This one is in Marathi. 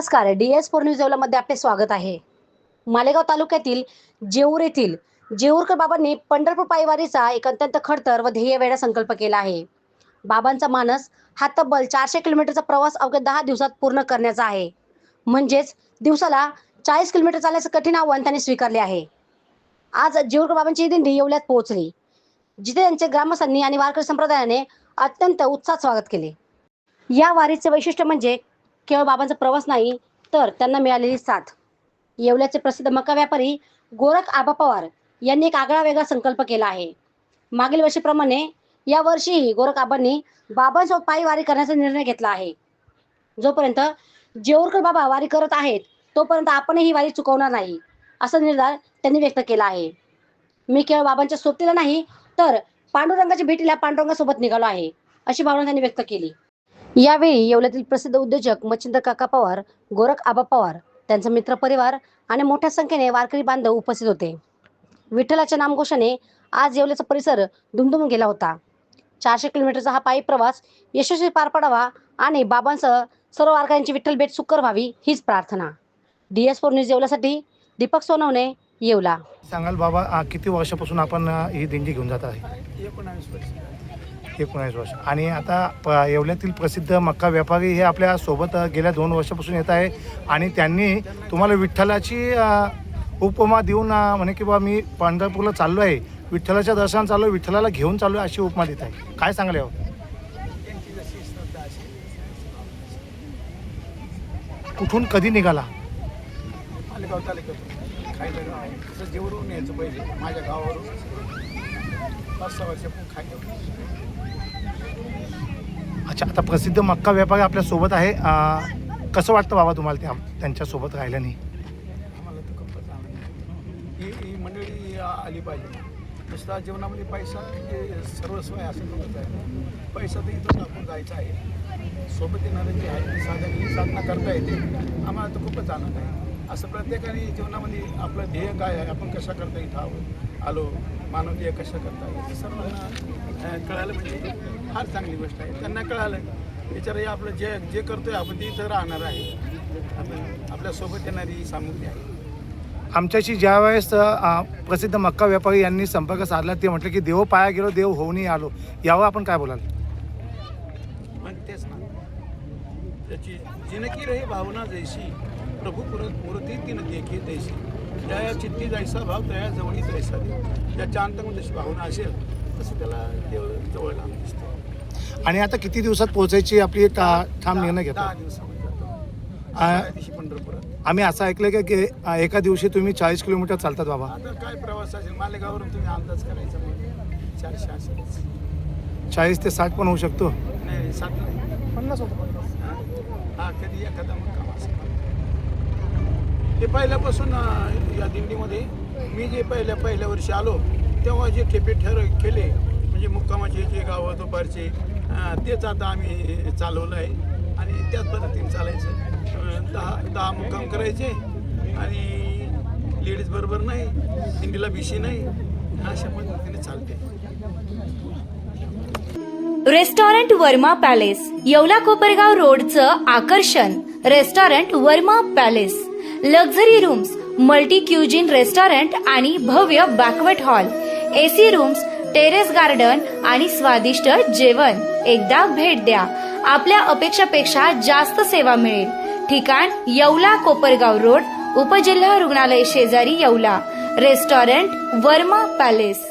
नमस्कार, DS4 न्यूज येवलामध्ये आपले स्वागत आहे। मालेगाव तालुक्यातील जेऊर येथील जेऊरकर बाबांनी पंढरपूर पायवारीचा एक अत्यंत खडतर व ध्येयवेडा संकल्प केला आहे। बाबांचा मानस हा तब्बल 400 किलोमीटरचा प्रवास अवघ्या 10 दिवसात पूर्ण करण्याचा आहे। म्हणजेच दिवसाला 40 किलोमीटर चालण्याचे कठीण आव्हान त्यांनी स्वीकारले आहे। आज जेऊरकर बाबांची दिंडी येवल्यात पोहोचली, जिथे त्यांचे ग्रामस्थांनी आणि वारकरी संप्रदायाने अत्यंत उत्साहात स्वागत केले। या वारीचे वैशिष्ट्य म्हणजे केवळ बाबांचा प्रवास नाही, तर त्यांना मिळालेली साथ। येवल्याचे प्रसिद्ध मका व्यापारी गोरख आबा पवार यांनी एक आगळा वेगळा संकल्प केला आहे। मागील वर्षीप्रमाणे या वर्षीही गोरख आबांनी बाबांसोबत पायी वारी करण्याचा निर्णय घेतला आहे। जोपर्यंत जेऊरकर बाबा वारी करत आहेत, तोपर्यंत आपणही ही वारी चुकवणार नाही, असा निर्धार त्यांनी व्यक्त केला आहे। मी केवळ बाबांच्या सोबतीला नाही, तर पांडुरंगाच्या भेटीला पांडुरंगासोबत निघालो आहे, अशी भावना त्यांनी व्यक्त केली। यावेळी येवल्यातील प्रसिद्ध उद्योजक मच्छिंद्र काका पवार, गोरख आबा पवार, त्यांचा मित्र परिवार आणि मोठ्या संख्येने वारकरी बांधव उपस्थित होते। विठ्ठलाच्या नामघोषाने आज येवल्याचा परिसर दुमदुमून गेला होता। 400 किलोमीटरचा हा पायी प्रवास यशस्वी पार पडावा आणि बाबांसह सर्व वारकऱ्यांची विठ्ठल भेट सुकर व्हावी, हीच प्रार्थना। DS4 न्यूज येवल्यासाठी दीपक सोनवणे, येवला। सांगाल बाबा, किती वर्षापासून आपण ही दिंडी घेऊन जात आहे? 19 वर्ष। आणि आता येवल्यातील प्रसिद्ध मक्का व्यापारी हे आपल्या सोबत गेल्या 2 वर्षापासून येत आहे आणि त्यांनी तुम्हाला विठ्ठलाची उपमा देऊन म्हणे की बा मी पंढरपूरला चाललो आहे, विठ्ठलाच्या दर्शनाला चाललो, विठ्ठलाला घेऊन चाललो अशी उपमा देत आहे। काय सांगाल यावर? कुठून कधी निघाला? मालेगाव तालुक्यातून खायला जेवरून यायचं पहिले माझ्या गावावरून 5-6 वर्षापूर्वी खायला। अच्छा, आता प्रसिद्ध मक्का व्यापारी आपल्या सोबत आहे, कसं वाटतं बाबा तुम्हाला त्यांच्या सोबत राहिल्याने? आम्हाला तर खूपच आनंद आहे। ही मंडळी आली पाहिजे। नुसता जीवनामध्ये पैसा म्हणजे सर्वस्व आहे असं नव्हतं आहे। पैसा तर इथं टाकून जायचा आहे, सोबत येणारे जे आहे साधना करता येते, आम्हाला तर खूपच आनंद आहे। असं प्रत्येकाने जीवनामध्ये आपलं ध्येय काय आहे, आपण कशा करता इथं आलो, मानव ध्येय कशा करता येईल सर्वांना कळालं म्हणजे फार चांगली गोष्ट आहे। त्यांना कळालं विचार आपलं जे करतोय आपण ते इथं राहणार आहे, आपण आपल्यासोबत येणारी सामुग्री आहे। आमच्याशी ज्या वेळेस प्रसिद्ध मक्का व्यापारी यांनी संपर्क साधला, ते म्हटलं की देव पाया गेलो, देव होऊनही आलो, यावर आपण काय बोलाल? मग तेच ना, त्याची जिनकी रही भावना जैसी, प्रभू मूर्ती तीन देखी तैसी, ज्या चित्ती जैसा भाव तया जवळी तैसा देव। ज्याच्या अंतमध्ये जशी भावना असेल तसं त्याला देव जवळ लांब दिसतो। आणि आता किती दिवसात पोहोचायची आपली एक ठाम निर्णय घेतला? 10 दिवसामध्ये जातो दिवशी पंढरपुरात। आम्ही असं ऐकलं की एका दिवशी तुम्ही 40 किलोमीटर चालतात बाबा? आता काय प्रवास असेल, मालेगाववरून तुम्ही अंदाज करायचा म्हणजे 400 असेल। 40 ते 60 पण होऊ शकतो? नाही 60 नाही, 50 होतं। हा कधी एखादा मग काम असेल। ते पहिल्यापासून या दिंडीमध्ये मी जे पहिल्या वर्षी आलो तेव्हा जे ठेपे केले म्हणजे मुक्कामाचे जे गावं दुपारचे, तेच आता आम्ही चालवलं आहे आणि त्याच पद्धतीने चालायचं। 10 मुक्काम करायचे आणि लेडीज बरोबर नाही, दिंडीला भिशी नाही, अशा पद्धतीने चालते। रेस्टॉरंट वर्मा पॅलेस, येवला कोपरगाव रोडचं आकर्षण। Restaurant Verma palace, luxury rooms, multi cuisine restaurant आणि भव्य banquet hall, AC rooms, terrace garden आणि स्वादिष्ट जेवण। एकदा भेट द्या, आपल्या अपेक्षापेक्षा जास्त सेवा मिळेल। ठिकाण येवला कोपरगाव रोड, उपजिल्हा रुग्णालय शेजारी येवला। Restaurant Verma palace.